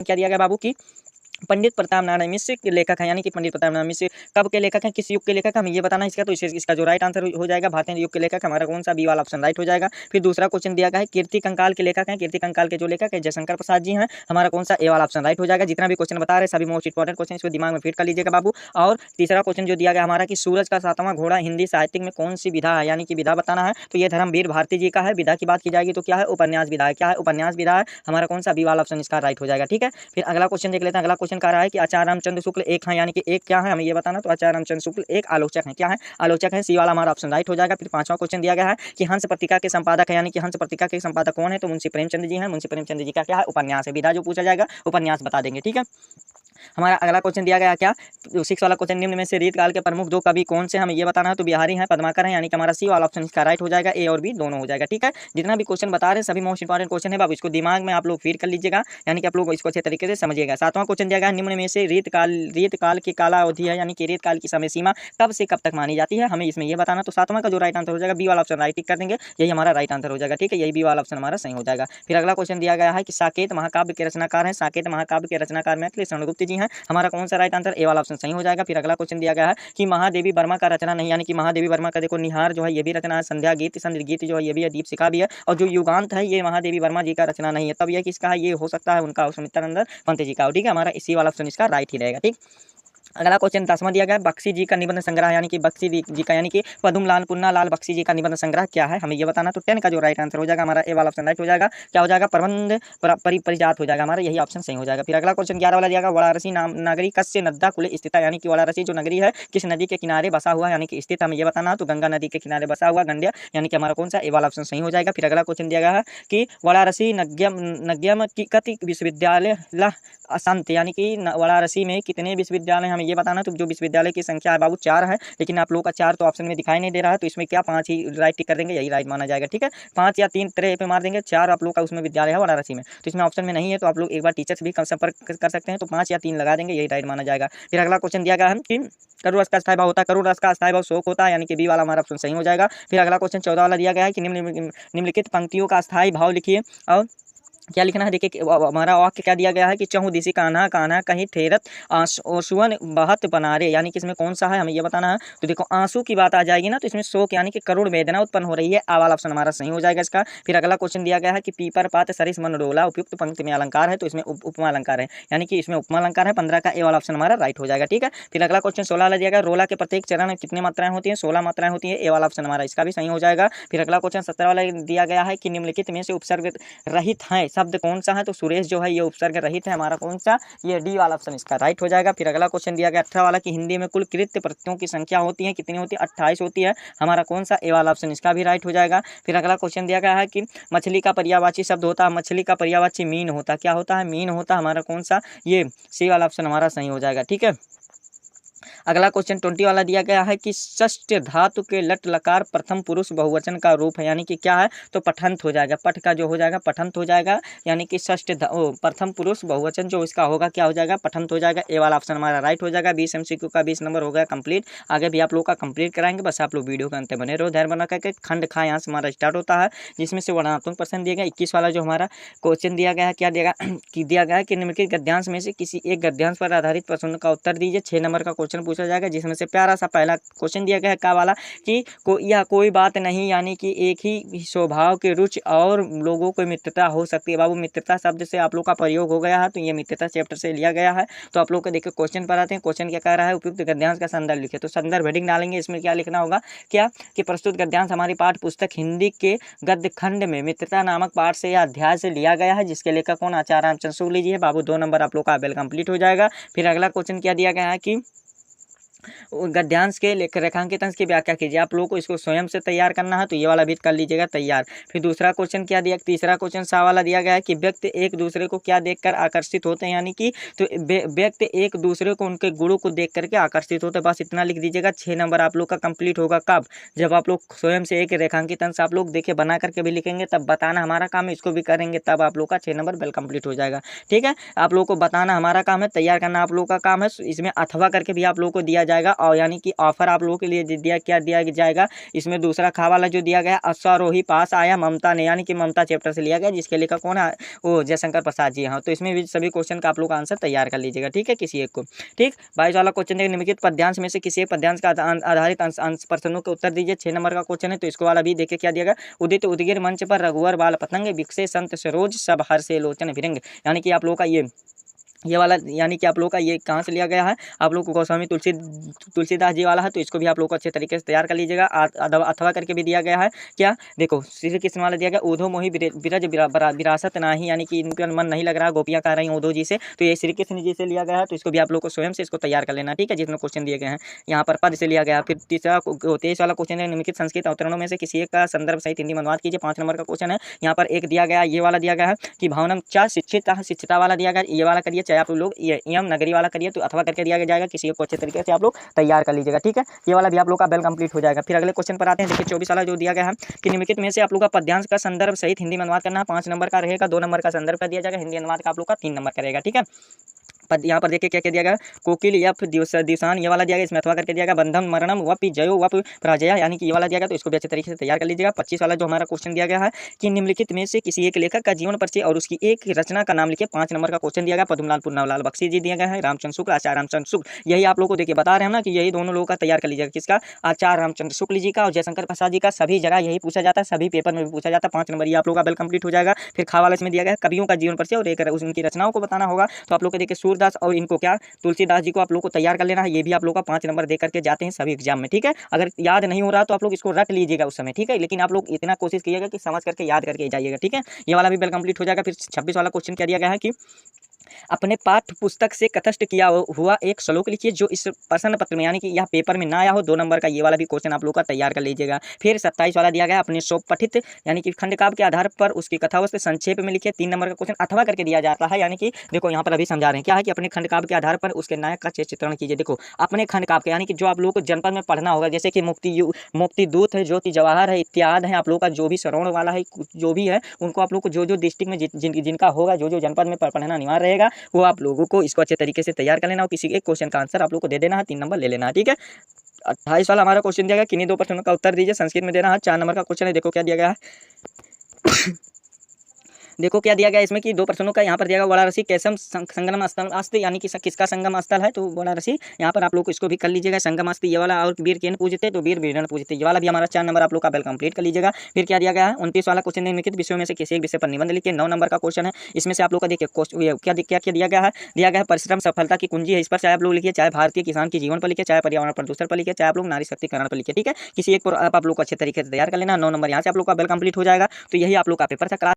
क्या दिया गया बाबू की पंडित प्रताप नारायण मिश्र के लेखक हैं, यानी कि पंडित प्रताप नारायण मिश्र कब के लेखक हैं, किस युग के लेखक, हमें ये बताना है इसका। तो इसका जो राइट आंसर हो जाएगा भारतीय युग के लेखक हमारा कौन सा, बी वाला ऑप्शन राइट हो जाएगा। फिर दूसरा क्वेश्चन दिया गया है कीर्ति कंकाल के लेखक हैं, कीर्ति कंकाल के जो लेखक है जयशंकर प्रसाद जी हैं, हमारा कौन सा, ए वाला ऑप्शन राइट हो जाएगा। जितना भी क्वेश्चन बता रहे सभी मोस्ट इंपॉर्टेंट क्वेश्चन इसको दिमाग में फिट कर लीजिएगा बाबू। और तीसरा क्वेश्चन जो दिया गया हमारा कि सूरज का सातवां घोड़ा हिंदी साहित्य में कौन सी विधा है, यानी कि विधा बताना है। तो ये धर्मवीर भारती जी का है। विधा की बात की जाएगी तो क्या है, उपन्यास विधा है। क्या है, उपन्यास विधा है, हमारा कौन सा, बी वाला ऑप्शन इसका राइट हो जाएगा। ठीक है, फिर अगला क्वेश्चन देख लेते हैं। अगला क्वेश्चन कह रहा है कि आचार्य रामचंद्र शुक्ल एक है, यानी कि एक क्या है, हमें ये बताना। तो आचार्य रामचंद्र शुक्ल एक आलोचक है। क्या है, आलोचक है, सी वाला हमारा ऑप्शन राइट हो जाएगा। फिर पांचवा क्वेश्चन दिया गया है कि हंस पत्रिका के संपादक है, यानी कि हंस पत्रिका के संपादक कौन है। तो मुंशी प्रेमचंद जी हैं। मुंशी प्रेमचंद जी का क्या है, उपन्यास है। विधा जो पूछा जाएगा उपन्यास बता देंगे। ठीक है, हमारा अगला क्वेश्चन दिया गया क्या, जो 6 वाला क्वेश्चन, निम्न में से रीतकाल के प्रमुख दो कवि कौन से, हमें ये बताना है। तो बिहारी हैं, पद्माकर हैं, यानी कि हमारा सी वाला ऑप्शन इसका राइट हो जाएगा। ए और बी दोनों हो जाएगा। ठीक है, जितना भी क्वेश्चन बता रहे हैं सभी मोस्ट इंपॉर्टेंट क्वेश्चन है बाबू, इसको दिमाग में आप लोग फीड कर लीजिएगा, यानी कि आप लोग इसको अच्छे तरीके से समझिएगा। 7वां क्वेश्चन दिया गया निम्न में से रीतकाल की काला अवधि है, यानी कि रीतकाल की समय सीमा कब से कब तक मानी जाती है, हमें इसमें ये बताना। तो 7वां का जो राइट आंसर हो जाएगा, बी वाला ऑप्शन राइट टिक कर देंगे, यही हमारा राइट आंसर हो जाएगा। ठीक है, यही बी वाला ऑप्शन हमारा सही हो जाएगा। फिर अगला क्वेश्चन दिया गया है कि साकेत महाकाव्य के रचनाकार हैं, साकेत महाकाव्य के रचनाकार मैथिली शरण गुप्त जी हैं, हमारा कौन सा राइट आंसर, ए वाला ऑप्शन सही हो जाएगा। फिर अगला क्वेश्चन दिया गया है कि महादेवी वर्मा का रचना नहीं, यानी कि महादेवी वर्मा का देखो निहार जो है ये भी रचना है, संध्या गीत संध्या गीत जो है ये भी है, दीपशिखा भी है, और जो युगांत है ये महादेवी वर्मा जी का रचना नहीं है। तब ये किसका है, ये हो सकता है उनका सुमित्रानंद पंत जी का। ठीक है, हमारा इसी वाला ऑप्शन इसका राइट ही रहेगा। ठीक, अगला क्वेश्चन 10वां दिया गया है बख्शी जी का निबंध संग्रह, यानी कि बख्शी जी का, यानी कि पद्मलाल पुन्ना लाल बख्शी जी का निबंध संग्रह क्या है, हमें ये बताना। तो 10 का जो राइट आंसर हो जाएगा हमारा, ए वाला ऑप्शन राइट हो जाएगा। क्या हो जाएगा, प्रबंध परिजात हो जाएगा हमारा, यही ऑप्शन सही हो जाएगा। फिर अगला क्वेश्चन 11 वाला दिया गया वाराणसी नगरी कस्य नद्दा कुले स्थित है, यानी कि वाराणसी जो नगरी है किस नदी के किनारे बसा हुआ, यानी कि स्थित, हमें ये बताना। तो गंगा नदी के किनारे बसा हुआ गंड्या, यानी कि हमारा कौन सा, ए वाला ऑप्शन सही हो जाएगा। फिर अगला क्वेश्चन दिया गया है कि वाराणसी नग्यम की कति विश्वविद्यालय असंत, यानी कि वाराणसी में कितने विश्वविद्यालय, हमें ये बताना। तो जो विश्वविद्यालय की संख्या है बाबू 4 है, लेकिन आप लोग का 4 तो ऑप्शन में दिखाई नहीं दे रहा है, तो इसमें क्या 5 ही राइट टिक कर देंगे, यही राइट माना जाएगा। ठीक है, 5 या 3 तरह पे मार देंगे, 4 आप लोग का उसमें विद्यालय है वाराणसी में, तो इसमें ऑप्शन में नहीं है, तो आप लोग एक बार टीचर से भी संपर्क कर सकते हैं, तो 5 या 3 लगा देंगे, यही राइट माना जाएगा। फिर अगला क्वेश्चन दिया गया है कि करोड़ रस का अस्थायी भाव होता है, करोड़ रस का अस्थायी भाव शोक होता है, यानी कि बी वाला हमारा ऑप्शन सही हो जाएगा। फिर अगला क्वेश्चन 14 वाला दिया गया है कि निम्नलिखित पंक्तियों का अस्थायी भाव लिखिए, और क्या लिखना है, देखिए हमारा वाक्य क्या दिया गया है कि चहुदिशी कान्हा कान्हा कहीं ठेरत आंसुअन बहत बनारे, यानी कि इसमें कौन सा है, हमें ये बताना है। तो देखो आंसू की बात आ जाएगी ना, तो इसमें शोक यानी कि करुण वेदना उत्पन्न हो रही है, आ वाला ऑप्शन हमारा सही हो जाएगा इसका। फिर अगला क्वेश्चन दिया गया है कि पीपर पात सरिस मन डोला उपयुक्त पंक्ति में अलंकार है, तो इसमें उपमा अलंकार है, यानी कि इसमें उपमा अलंकार है। 15 का ए वाला ऑप्शन हमारा राइट हो जाएगा। ठीक है, फिर अगला क्वेश्चन 16 वाला दिया गया रोला के प्रत्येक चरण में कितनी मात्राएं होती हैं, 16 मात्राएं होती है, ए वाला ऑप्शन हमारा इसका भी सही हो जाएगा। फिर अगला क्वेश्चन 17 वाला दिया गया है कि निम्नलिखित में से उपसर्ग रहित है शब्द कौन सा है। तो सुरेश जो है ये उपसर्ग रहित है, हमारा कौन सा, ये डी वाला ऑप्शन इसका राइट हो जाएगा। फिर अगला क्वेश्चन दिया गया 18 वाला कि हिंदी में कुल कृत्य प्रत्ययों की संख्या होती है, कितनी होती है, 28 होती है, हमारा कौन सा, ए वाला ऑप्शन इसका भी राइट हो जाएगा। फिर अगला क्वेश्चन दिया गया है कि मछली का पर्यायवाची शब्द होता है, मछली का पर्यायवाची मीन होता है, क्या होता है, मीन होता है, हमारा कौन सा, ये सी वाला ऑप्शन हमारा सही हो जाएगा। ठीक है, अगला क्वेश्चन 20 वाला दिया गया है कि षष्ठ धातु के लट लकार प्रथम पुरुष बहुवचन का रूप है, यानी कि क्या है, तो पठंत हो जाएगा, पठ का जो हो जाएगा पठंत हो जाएगा, यानी कि प्रथम पुरुष बहुवचन जो इसका होगा क्या हो जाएगा, पठंत हो जाएगा। ए वाला ऑप्शन हमारा राइट हो जाएगा। 20 MCQ का 20 नंबर हो गया कंप्लीट। आगे भी आप लोग का कंप्लीट कराएंगे, बस आप लोग वीडियो के अंत बने रहो, धैर्य बना करके। खंड खा यहाँ से हमारा स्टार्ट होता है, जिसमें से वर्णनात्मक प्रश्न दिया गया। 21 वाला जो हमारा क्वेश्चन दिया गया है, क्या दिया गया कि दिया गया है कि निम्नलिखित गद्यांश में से किसी एक गद्यांश पर आधारित प्रश्न का उत्तर दीजिए। 6 नंबर का क्वेश्चन पूछा जाएगा, जिसमें से प्यारा सा पहला क्वेश्चन दिया गया है का वाला कि यह कोई बात नहीं, यानी कि एक ही स्वभाव के रुचि और लोगों को मित्रता हो सकती है। बाबू मित्रता शब्द से आप लोग का प्रयोग हो गया है, तो ये मित्रता चैप्टर से लिया गया है। तो आप लोग को देखिए क्वेश्चन पर आते हैं। क्वेश्चन क्या कह रहा है, उपयुक्त गद्यांश का संदर्भ लिखे। तो संदर्भ हेडिंग डालेंगे, इसमें क्या लिखना होगा, क्या कि प्रस्तुत गद्यांश हमारी पाठ्य पुस्तक हिंदी के गद्य खंड में मित्रता नामक पाठ से या अध्याय से लिया गया है, जिसके लेखक कौन, आचार्य रामचंद्र शुक्ल लीजिए बाबू। 2 नंबर आप लोग का बेल कंप्लीट हो जाएगा। फिर अगला क्वेश्चन क्या दिया गया है कि गद्यांश के रेखांकित अंश की व्याख्या कीजिए। आप लोगों को इसको स्वयं से तैयार करना है, तो ये वाला भी कर लीजिएगा तैयार। फिर दूसरा क्वेश्चन क्या दिया, तीसरा क्वेश्चन सा वाला दिया गया है कि व्यक्ति एक दूसरे को क्या देखकर आकर्षित होते हैं, यानी कि तो व्यक्ति एक दूसरे को उनके गुणों को देख करके आकर्षित होते हैं। बस इतना लिख दीजिएगा। 6 नंबर आप लोग का कंप्लीट होगा कब, जब आप लोग स्वयं से एक रेखांकित अंश आप लोग देखिए बना करके भी लिखेंगे, तब बताना हमारा काम है, इसको भी करेंगे तब आप लोग का 6 नंबर बेल कंप्लीट हो जाएगा। ठीक है, आप लोग को बताना हमारा काम है, तैयार करना आप लोग का काम है। इसमें अथवा करके भी आप लोग को दिया जाएगा, और यानी कि ऑफर आप लोगों के लिए क्या दिया जाएगा इसमें। दूसरा खा वाला जो दिया गया अश्वारोही पास आया ममता ने, यानी कि ममता चैप्टर से लिया गया, जिसके लेखक कौन है, वो जयशंकर प्रसाद जी। हाँ, तो इसमें भी सभी क्वेश्चन का आप लोग आंसर तैयार कर लीजिएगा, ठीक है, किसी एक को। ठीक, 22 वाला क्वेश्चन देखिए, निम्नलिखित पद्यांश में से किसी एक पद्यांश का आधारित प्रश्नों के उत्तर दीजिए। 6 नंबर का क्वेश्चन है, तो इसको वाला भी देखिए क्या दिया गया। उदित उदगिर मंच पर रघुवर बाल पतंग, बिकसे संत सरोज सब हर्षे लोचन भिरंग। यानी कि आप लोगों का ये वाला, यानी कि आप लोगों का ये कहाँ से लिया गया है, आप लोग को गोस्वामी तुलसीदास जी वाला है, तो इसको भी आप लोग को अच्छे तरीके से तैयार कर लीजिएगा। अथवा करके भी दिया गया है क्या, देखो श्री कृष्ण वाला दिया गया, ऊधो मोहि बिरज विरासत नाही, यानी कि इनका मन नहीं लग रहा, गोपियाँ कह रही हैं ऊधो जी से, तो ये श्री कृष्ण जी से लिया गया है, तो इसको भी आप लोग को स्वयं से इसको तैयार कर लेना, ठीक है, जिसमें क्वेश्चन दिए गए हैं। यहाँ पर पद से लिया गया। फिर 23 वाला क्वेश्चन है, निम्नलिखित संस्कृत अवतरणों में से किसी एक का संदर्भ सहित हिंदी में अनुवाद कीजिए। 5 नंबर का क्वेश्चन है, यहाँ पर एक दिया गया, ये वाला दिया गया है कि भावनम चा शिक्षिता वाला दिया गया, ये वाला करिए, चाहे आप लोग ये एम नगरी वाला करिए, तो अथवा करके दिया जाएगा, किसी को अच्छे तरीके से आप लोग तैयार कर लीजिएगा, ठीक है। ये वाला भी आप लोग का बेल कंप्लीट हो जाएगा। फिर अगले क्वेश्चन पर आते हैं, देखिए 24 वाला जो दिया गया है कि निम्नलिखित में से आप लोग का पद्यांश का संदर्भ सहित हिंदी में अनुवाद करना है। 5 नंबर का रहेगा, 2 नंबर का संदर्भ का दिया जाएगा, हिंदी अनुवाद का आप लोग का 3 नंबर का रहेगा, ठीक है। यहाँ पर देखिए क्या क्या दिया गया, कोकिल यफ दिवसान ये वाला दिया गया, इसमें अथवा करके दिया गया, बंधम मरणम वप जयो वप पराजया, यानी कि ये वाला दिया गया, तो इसको भी अच्छे तरीके से तैयार कर लीजिएगा। 25 वाला जो हमारा क्वेश्चन दिया गया है कि निम्नलिखित में से किसी एक लेखक का जीवन परिचय और उसकी एक रचना का नाम लिखिए। 5 नंबर का क्वेश्चन दिया गया, पद्मलाल पुन्नावलाल बख्शी जी दिया गया है, रामचंद्र शुक्ल, आचार्य रामचंद्र शुक्ल। यही आप लोग को देखिए बता रहे हैं ना कि यही दोनों लोगों का तैयार कर लीजिएगा, किसका, आचार्य रामचंद्र शुक्ल जी का और जयशंकर प्रसाद जी का। सभी जगह यही पूछा जाता है, सभी पेपर में भी पूछा जाता है। 5 नंबर ये आप लोग का बेल कंप्लीट हो जाएगा। फिर खा वाला इसमें दिया गया कवियों का जीवन परिचय और एक उनकी रचनाओं को बताना होगा, तो आप लोग को देखिए सूरदास और इनको क्या तुलसीदास जी को आप लोग को तैयार कर लेना है। ये भी आप लोग का 5 नंबर दे करके जाते हैं सभी एग्जाम में, ठीक है। अगर याद नहीं हो रहा तो आप लोग इसको रख लीजिएगा उस समय, ठीक है, लेकिन आप लोग इतना कोशिश कीजिएगा कि समझ करके याद करके जाइएगा, ठीक है। ये वाला भी बेल कंप्लीट हो जाएगा। फिर 26 वाला क्वेश्चन क्या दिया गया है कि अपने पाठ्य पुस्तक से कथस्थ किया हुआ एक श्लोक लिखिए जो इस प्रश्न पत्र में, यानी कि यह पेपर में ना आया हो। 2 नंबर का ये वाला भी क्वेश्चन आप लोग का तैयार कर लीजिएगा। फिर 27 वाला दिया गया, अपने स्वपठित यानी कि खंड काव्य के आधार पर उसकी कथावस्तु संक्षेप में लिखिए। 3 नंबर का क्वेश्चन अथवा करके दिया जाता है, यानी कि देखो यहाँ पर अभी समझा रहे हैं क्या है कि अपने खंड काव्य के आधार पर उसके नायक का चित्रण कीजिए। देखो अपने खंड काव्य यानी कि जो आप लोग को जनपद में पढ़ना होगा, जैसे कि मुक्ति दूत है, ज्योति जवाहर है, इत्यादि है, आप लोग का जो भी श्रवण वाला है, जो भी है, उनको आप लोग को जो डिस्ट्रिक्ट में जिनका होगा, जो जनपद में पढ़ना अनिवार्य रहेगा, वो आप लोगों को इसको अच्छे तरीके से तैयार कर लेना और किसी एक क्वेश्चन का आंसर आप लोग को दे देना है, 3 नंबर ले लेना है, ठीक है। 28 वाला हमारा क्वेश्चन दिया गया, किन्हीं 2 प्रश्नों का उत्तर दीजिए, संस्कृत में देना है। 4 नंबर का क्वेश्चन है, देखो क्या दिया गया है देखो क्या दिया गया इसमें कि 2 प्रश्नों का यहाँ पर दिया गया, वाराणसी कैसम संगम स्थल, यानी कि किसका संगम स्थल है, तो वाराणसी। यहाँ पर आप लोग इसको भी कर लीजिएगा, संगम स्थल ये वाला। और वीर केन पूजते, तो वीर बीरन पूजते, ये वाला भी हमारा 4 नंबर आप लोग का बेल कंप्लीट कर लीजिएगा। फिर क्या दिया गया है, 29 वाला क्वेश्चन, निम्नलिखित विषयों में से किसी एक विषय पर निबंध लिखिए। 9 नंबर का क्वेश्चन है, इसमें से आप लोग का देखिए क्या दिया गया है, परिश्रम सफलता की कुंजी है, इस पर चाहे आप लोग लिखिए, चाहे भारतीय किसान के जीवन पर लिखिए, चाहे पर्यावरण प्रदूषण पर लिखिए, चाहे आप लोग नारी शक्तिकरण पर लिखिए, ठीक है। किसी एक पर आप लोग को अच्छे तरीके से तैयार कर लेना। 9 नंबर यहाँ से आप लोग का बेल कंप्लीट हो जाएगा। तो यही आप लोग का पेपर था।